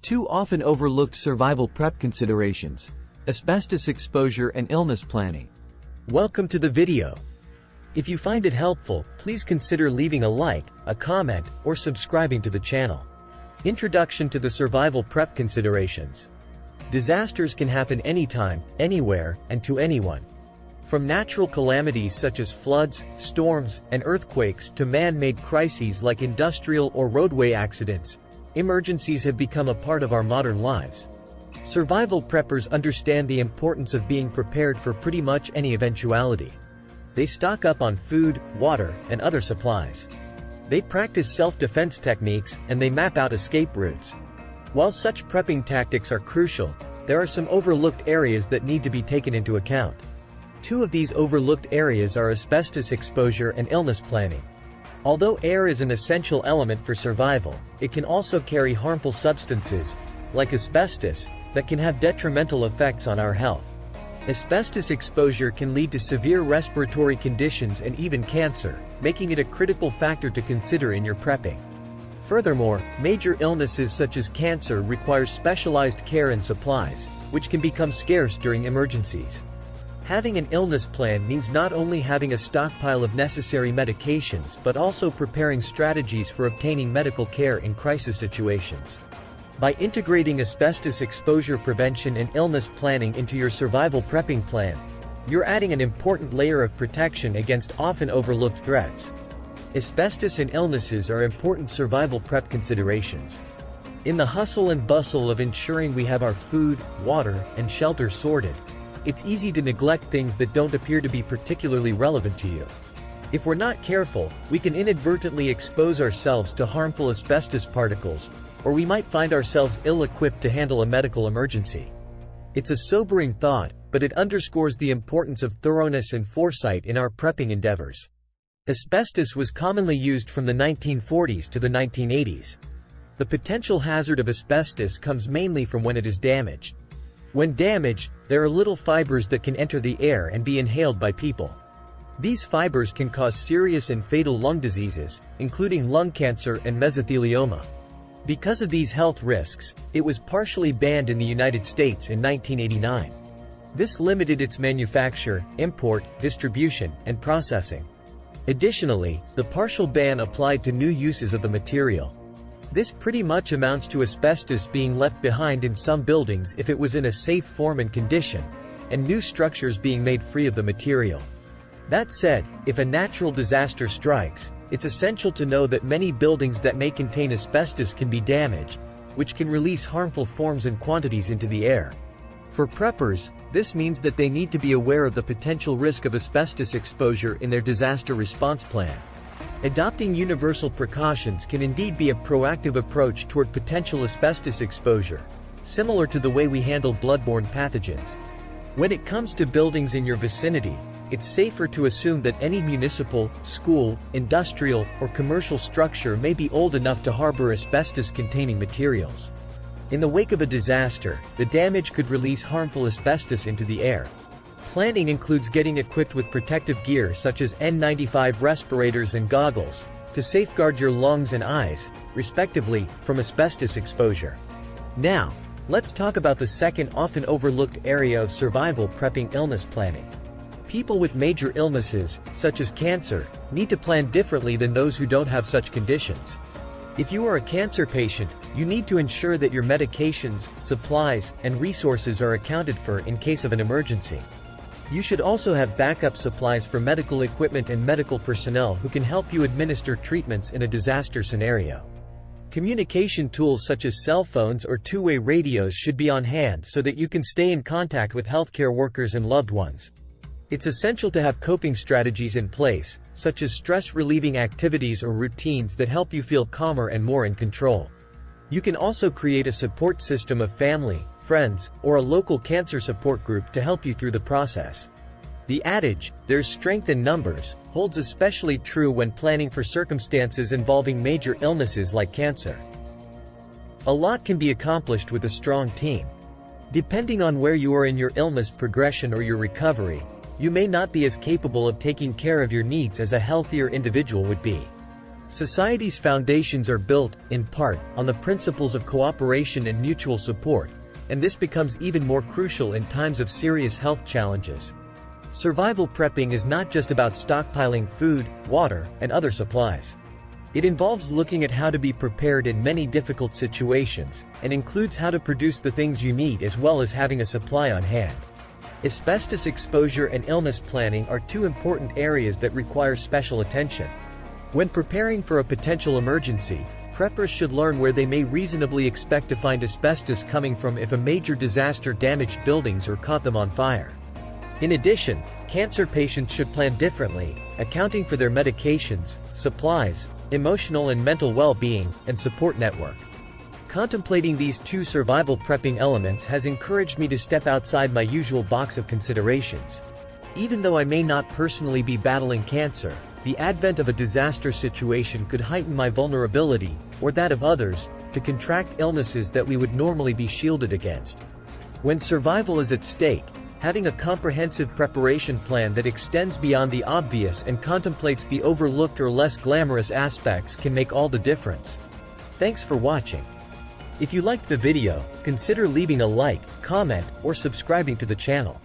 Two often overlooked survival prep considerations: asbestos exposure and illness planning. Welcome to the video. If you find it helpful, please consider leaving a like, a comment, or subscribing to the channel. Introduction to the survival prep considerations. Disasters can happen anytime, anywhere, and to anyone. From natural calamities such as floods, storms, and earthquakes to man-made crises like industrial or roadway accidents, emergencies have become a part of our modern lives. Survival preppers understand the importance of being prepared for pretty much any eventuality. They stock up on food, water, and other supplies. They practice self-defense techniques, and they map out escape routes. While such prepping tactics are crucial, there are some overlooked areas that need to be taken into account. Two of these overlooked areas are asbestos exposure and illness planning. Although air is an essential element for survival, it can also carry harmful substances, like asbestos, that can have detrimental effects on our health. Asbestos exposure can lead to severe respiratory conditions and even cancer, making it a critical factor to consider in your prepping. Furthermore, major illnesses such as cancer require specialized care and supplies, which can become scarce during emergencies. Having an illness plan means not only having a stockpile of necessary medications but also preparing strategies for obtaining medical care in crisis situations. By integrating asbestos exposure prevention and illness planning into your survival prepping plan, you're adding an important layer of protection against often overlooked threats. Asbestos and illnesses are important survival prep considerations. In the hustle and bustle of ensuring we have our food, water, and shelter sorted, it's easy to neglect things that don't appear to be particularly relevant to you. If we're not careful, we can inadvertently expose ourselves to harmful asbestos particles, or we might find ourselves ill-equipped to handle a medical emergency. It's a sobering thought, but it underscores the importance of thoroughness and foresight in our prepping endeavors. Asbestos was commonly used from the 1940s to the 1980s. The potential hazard of asbestos comes mainly from when it is damaged. When damaged, there are little fibers that can enter the air and be inhaled by people. These fibers can cause serious and fatal lung diseases, including lung cancer and mesothelioma. Because of these health risks, it was partially banned in the United States in 1989. This limited its manufacture, import, distribution, and processing. Additionally, the partial ban applied to new uses of the material. This pretty much amounts to asbestos being left behind in some buildings if it was in a safe form and condition, and new structures being made free of the material. That said, if a natural disaster strikes, it's essential to know that many buildings that may contain asbestos can be damaged, which can release harmful forms and quantities into the air. For preppers, this means that they need to be aware of the potential risk of asbestos exposure in their disaster response plan. Adopting universal precautions can indeed be a proactive approach toward potential asbestos exposure, similar to the way we handle bloodborne pathogens. When it comes to buildings in your vicinity, it's safer to assume that any municipal, school, industrial, or commercial structure may be old enough to harbor asbestos-containing materials. In the wake of a disaster, the damage could release harmful asbestos into the air. Planning includes getting equipped with protective gear such as N95 respirators and goggles, to safeguard your lungs and eyes, respectively, from asbestos exposure. Now, let's talk about the second often overlooked area of survival prepping: illness planning. People with major illnesses, such as cancer, need to plan differently than those who don't have such conditions. If you are a cancer patient, you need to ensure that your medications, supplies, and resources are accounted for in case of an emergency. You should also have backup supplies for medical equipment and medical personnel who can help you administer treatments in a disaster scenario. Communication tools such as cell phones or two-way radios should be on hand so that you can stay in contact with healthcare workers and loved ones. It's essential to have coping strategies in place, such as stress-relieving activities or routines that help you feel calmer and more in control. You can also create a support system of family, friends, or a local cancer support group to help you through the process. The adage, "there's strength in numbers," holds especially true when planning for circumstances involving major illnesses like cancer. A lot can be accomplished with a strong team. Depending on where you are in your illness progression or your recovery, you may not be as capable of taking care of your needs as a healthier individual would be. Society's foundations are built, in part, on the principles of cooperation and mutual support, and this becomes even more crucial in times of serious health challenges. Survival prepping is not just about stockpiling food, water, and other supplies. It involves looking at how to be prepared in many difficult situations, and includes how to produce the things you need as well as having a supply on hand. Asbestos exposure and illness planning are two important areas that require special attention. When preparing for a potential emergency, preppers should learn where they may reasonably expect to find asbestos coming from if a major disaster damaged buildings or caught them on fire. In addition, cancer patients should plan differently, accounting for their medications, supplies, emotional and mental well-being, and support network. Contemplating these two survival prepping elements has encouraged me to step outside my usual box of considerations. Even though I may not personally be battling cancer, the advent of a disaster situation could heighten my vulnerability, or that of others, to contract illnesses that we would normally be shielded against. When survival is at stake, having a comprehensive preparation plan that extends beyond the obvious and contemplates the overlooked or less glamorous aspects can make all the difference. Thanks for watching. If you liked the video, consider leaving a like, comment, or subscribing to the channel.